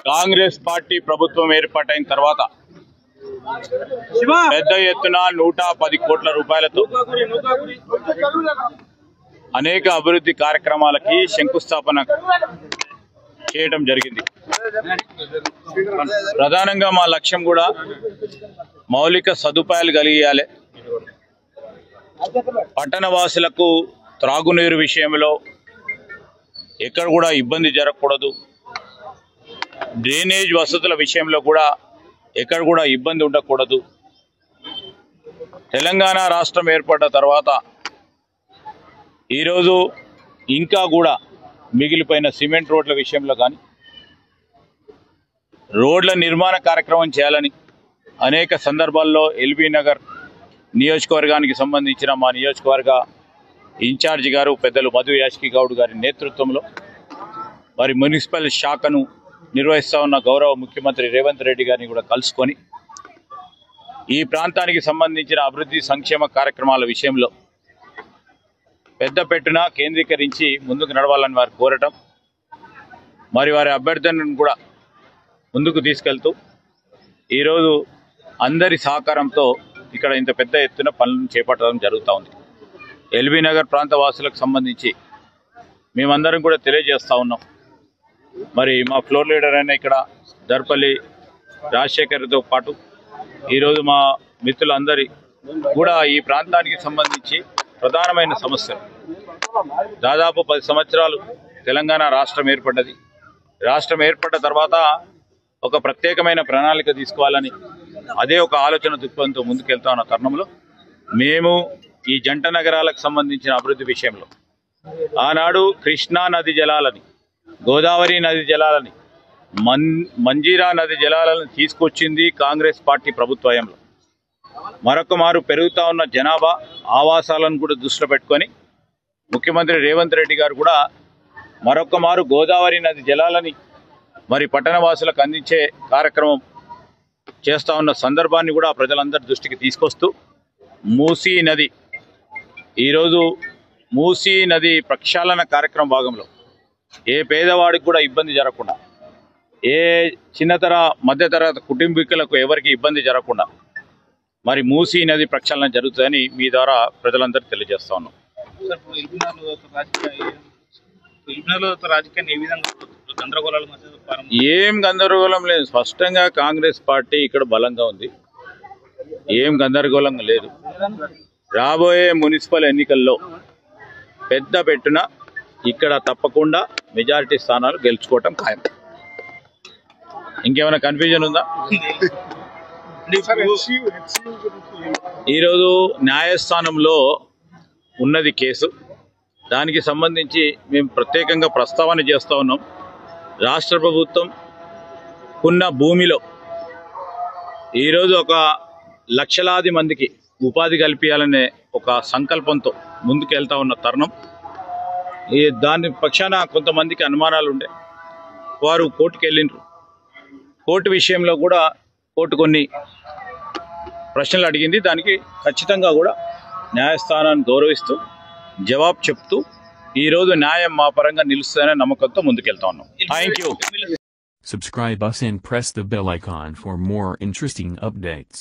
Congress party ప్రభుత్వం ఏర్పాటైన తర్వాత పెద్ద ఎత్తున 110 కోట్ల రూపాయలతో అనేక అభివృద్ధి కార్యక్రమాలకి శంకుస్థాపన చేయడం జరిగింది. ప్రధానంగా మా లక్ష్యం కూడా మౌలిక సదుపాయాలు కలిగియాలి. పట్టణ వాసులకు త్రాగునీరు విషయంలో ఎక్కడ కూడా ఇబ్బంది జరగకూడదు. డ్రైనేజ్ వసతుల విషయంలో కూడా ఎక్కడ కూడా ఇబ్బంది ఉండకూడదు. తెలంగాణ రాష్ట్రం ఏర్పడ్డ తర్వాత ఈరోజు ఇంకా కూడా మిగిలిపోయిన సిమెంట్ రోడ్ల విషయంలో కానీ రోడ్ల నిర్మాణ కార్యక్రమం చేయాలని అనేక సందర్భాల్లో ఎల్బీ నగర్ నియోజకవర్గానికి సంబంధించిన మా నియోజకవర్గ ఇన్ఛార్జి గారు పెద్దలు మధు యాష్కి గౌడ్ గారి నేతృత్వంలో వారి మున్సిపల్ శాఖను నిర్వహిస్తూ ఉన్న గౌరవ ముఖ్యమంత్రి రేవంత్ రెడ్డి గారిని కూడా కలుసుకొని ఈ ప్రాంతానికి సంబంధించిన అభివృద్ధి సంక్షేమ కార్యక్రమాల విషయంలో పెద్ద పెట్టున కేంద్రీకరించి ముందుకు నడవాలని వారు కోరటం, మరి వారి అభ్యర్థనను కూడా ముందుకు తీసుకెళ్తూ ఈరోజు అందరి సహకారంతో ఇక్కడ ఇంత పెద్ద ఎత్తున పనులను చేపట్టడం జరుగుతూ ఉంది. ఎల్బీ నగర్ ప్రాంత వాసులకు సంబంధించి మేమందరం కూడా తెలియజేస్తూ ఉన్నాం. మరి మా ఫ్లోర్ లీడర్ అయిన ఇక్కడ దర్పల్లి రాజశేఖర్తో పాటు ఈరోజు మా మిత్రులందరి కూడా ఈ ప్రాంతానికి సంబంధించి ప్రధానమైన సమస్యలు, దాదాపు 10 సంవత్సరాలు తెలంగాణ రాష్ట్రం ఏర్పడ్డది. రాష్ట్రం ఏర్పడ్డ తర్వాత ఒక ప్రత్యేకమైన ప్రణాళిక తీసుకోవాలని అదే ఒక ఆలోచన దృక్పథంతో ముందుకెళ్తా ఉన్న తరుణంలో మేము ఈ జంట నగరాలకు సంబంధించిన అభివృద్ధి విషయంలో ఆనాడు కృష్ణా నది జలాలని, గోదావరి నది జలాలని, మంజీరా నది జలాలను తీసుకొచ్చింది కాంగ్రెస్ పార్టీ ప్రభుత్వంలో. మరొక మారు పెరుగుతా ఉన్న జనాభా ఆవాసాలను కూడా దృష్టిలో పెట్టుకొని ముఖ్యమంత్రి రేవంత్ రెడ్డి గారు కూడా మరొక మారు గోదావరి నది జలాలని మరి పట్టణవాసులకు అందించే కార్యక్రమం చేస్తూ ఉన్న సందర్భాన్ని కూడా ప్రజలందరి దృష్టికి తీసుకొస్తూ మూసీ నది ఈరోజు మూసీ నది ప్రక్షాళన కార్యక్రమం భాగంలో ఏ పేదవాడికి కూడా ఇబ్బంది జరగకుండా, ఏ చిన్నతర మధ్యతరగతి కుటుంబీకులకు ఎవరికి ఇబ్బంది జరగకుండా మరి మూసీ నది ప్రక్షాళన జరుగుతుందని మీ ద్వారా ప్రజలందరికీ తెలియజేస్తా ఉన్నాం. ఏం గందరగోళం లేదు. స్పష్టంగా కాంగ్రెస్ పార్టీ ఇక్కడ బలంగా ఉంది. ఏం గందరగోళంగా లేదు. రాబోయే మున్సిపల్ ఎన్నికల్లో పెద్ద పెట్టున ఇక్కడ తప్పకుండా మెజారిటీ స్థానాలు గెలుచుకోవటం ఖాయం. ఇంకేమైనా కన్ఫ్యూజన్ ఉందా? ఈరోజు న్యాయస్థానంలో ఉన్నది కేసు. దానికి సంబంధించి మేము ప్రత్యేకంగా ప్రస్తావన చేస్తూ ఉన్నాం. రాష్ట్ర ప్రభుత్వం ఉన్న భూమిలో ఈరోజు ఒక లక్షలాది మందికి ఉపాధి కల్పించాలనే ఒక సంకల్పంతో ముందుకు వెళ్తూ ఉన్న తరుణం. దాని పక్షాన కొంతమందికి అనుమానాలు ఉండే వారు కోర్టుకు వెళ్ళిండ్రు. కోర్టు విషయంలో కూడా కోర్టు కొన్ని ప్రశ్నలు అడిగింది. దానికి ఖచ్చితంగా కూడా న్యాయస్థానాన్ని గౌరవిస్తూ జవాబు చెప్తూ ఈరోజు న్యాయం మా పరంగా నిలుస్తుందనే నమ్మకంతో ముందుకెళ్తా ఉన్నాం. Thank you. Subscribe us and press the bell icon for more interesting updates.